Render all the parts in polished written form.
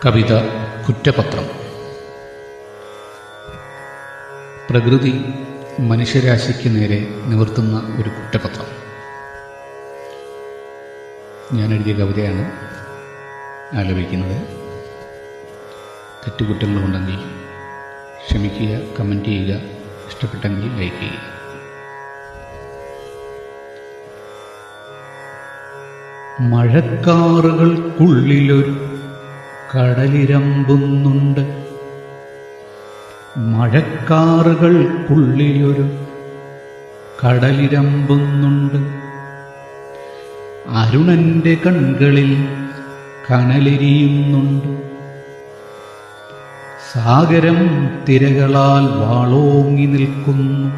കവിത കുറ്റപത്രം. പ്രകൃതി മനുഷ്യരാശിക്ക് നേരെ നിവർത്തുന്ന ഒരു കുറ്റപത്രം. ഞാൻ എഴുതിയ കവിതയാണ് ആലപിക്കുന്നത്. തെറ്റുകുറ്റങ്ങളുണ്ടെങ്കിൽ ക്ഷമിക്കുക, കമൻറ്റ് ചെയ്യുക, ഇഷ്ടപ്പെട്ടെങ്കിൽ ലൈക്ക് ചെയ്യുക. മഴക്കാറുകൾക്കുള്ളിലൊരു കടലിരമ്പുന്നുണ്ട്, മഴക്കാറുകൾക്കുള്ളിലൊരു കടലിരമ്പുന്നുണ്ട്. അരുണന്റെ കൺകളിൽ കനലെരിയുന്നുണ്ട്. സാഗരം തിരകളാൽ വാളോങ്ങി നിൽക്കുന്നു.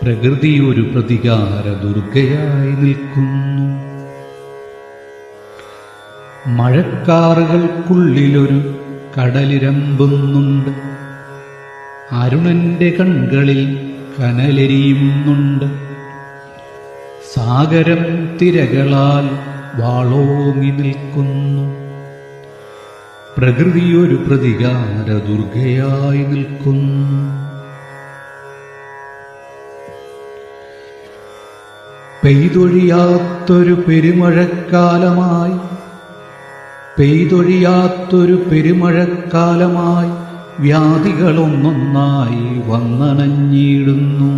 പ്രകൃതി ഒരു പ്രതികാര ദുർഗയായി നിൽക്കുന്നു. മഴക്കാറുകൾക്കുള്ളിലൊരു കടലിരമ്പുന്നുണ്ട്. അരുണന്റെ കൺകളിൽ കനലെരിയുന്നുണ്ട്. സാഗരം തിരകളാൽ വാളോങ്ങി നിൽക്കുന്നു. പ്രകൃതി ഒരു പ്രതികാര ദുർഗയായി നിൽക്കുന്നു. പെയ്തൊഴിയാത്തൊരു പെരുമഴക്കാലമായി, പെയ്തൊഴിയാത്തൊരു പെരുമഴക്കാലമായി വ്യാധികളൊന്നൊന്നായി വന്നണഞ്ഞിടുന്നു.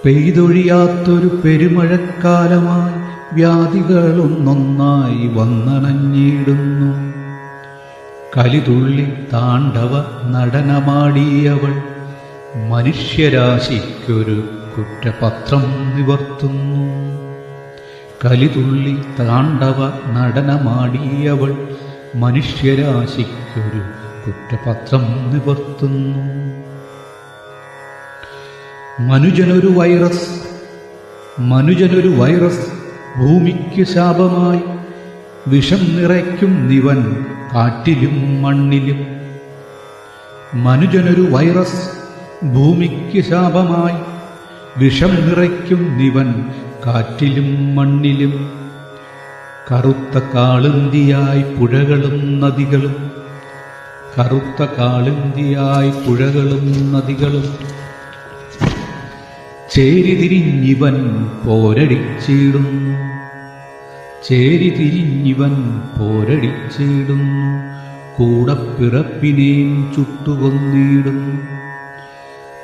പെയ്തൊഴിയാത്തൊരു പെരുമഴക്കാലമായി വ്യാധികളൊന്നൊന്നായി വന്നണഞ്ഞിടുന്നു. കലിതുള്ളി താണ്ഡവ നടനമാടിയവൾ മനുഷ്യരാശിക്കൊരു കുറ്റപത്രം നിവർത്തുന്നു. കലിതുള്ളി താണ്ഡവ നടനമാടിയവൾ മനുഷ്യരാശിക്കൊരു കുറ്റപത്രം നിവർത്തുന്നു. മനുജനൊരു വൈറസ്, മനുജനൊരു വൈറസ് ഭൂമിക്ക് ശാപമായി. വിഷം നിറയ്ക്കുന്നിവൻ കാറ്റിലും മണ്ണിലും. മനുജനൊരു വൈറസ് ഭൂമിക്ക് ശാപമായി. വിഷം നിറയ്ക്കുന്നിവൻ കാറ്റിലും മണ്ണിലും. കറുത്ത കാളുന്തിയായി പുഴകളും നദികളും, കറുത്ത കാളുന്തിയായി പുഴകളും നദികളും. ചേരിതിരിഞ്ഞിവൻ പോരടിച്ചിടുന്നു, ചേരിതിരിഞ്ഞിവൻ പോരടിച്ചിടുന്നു. കൂടപ്പിറപ്പിനെയും ചുട്ടുകൊന്നിടുന്നു.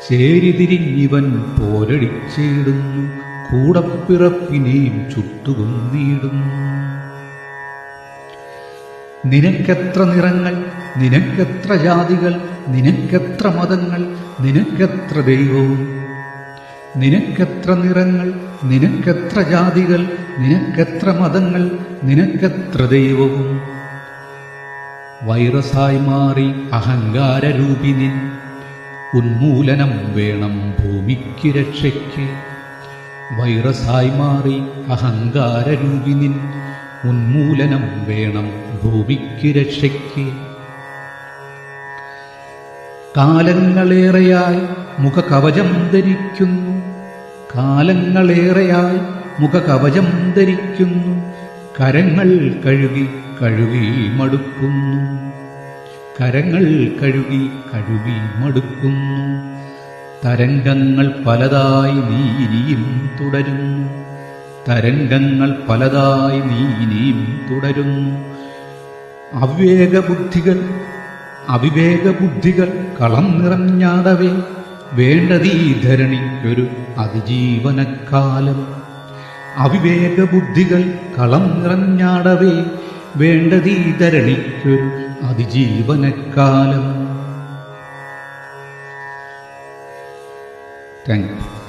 ചേരിതിരിഞ്ഞിവൻ പോരടിച്ചിടുന്നു. കൂടപ്പിറപ്പിനെയും ചുട്ടുകൊന്നിടുന്നു. നിനക്കെത്ര നിറങ്ങൾ, നിനക്കെത്ര ജാതികൾ, നിനക്കെത്ര മതങ്ങൾ, നിനക്കെത്ര ദൈവവും. നിനക്കെത്ര നിറങ്ങൾ, നിനക്കെത്ര ജാതികൾ, നിനക്കെത്ര മതങ്ങൾ, നിനക്കെത്ര ദൈവവും. വൈറസായി മാറി അഹങ്കാരരൂപിനിൻ ഉന്മൂലനം വേണം ഭൂമിക്ക് രക്ഷയ്ക്ക്. വൈറസായി മാറി അഹങ്കാരരൂപിനിൻ ഉന്മൂലനം വേണം ഭൂമിക്ക് രക്ഷയ്ക്ക്. കാലങ്ങളേറെയായി മുഖകവചം ധരിക്കുന്നു, കാലങ്ങളേറെയായി മുഖകവചം ധരിക്കുന്നു. കരങ്ങൾ കഴുകി കഴുകി മടുക്കുന്നു, കരങ്ങൾ കഴുകി കഴുകി മടുക്കുന്നു. തരംഗങ്ങൾ പലതായി നീ ഇനിയും തുടരുന്നു, തരംഗങ്ങൾ പലതായി നീ ഇനിയും തുടരുന്നു. അവിവേകബുദ്ധികൾ, അവിവേകബുദ്ധികൾ കളം നിറഞ്ഞാടവേ വേണ്ടതീ ധരണിക്കൊരു അതിജീവനക്കാലം. അവിവേകബുദ്ധികൾ കളം നിറഞ്ഞാടവേ വേണ്ടതീ ധരണിക്കൊരു അതിജീവനക്കാലം. Thank you.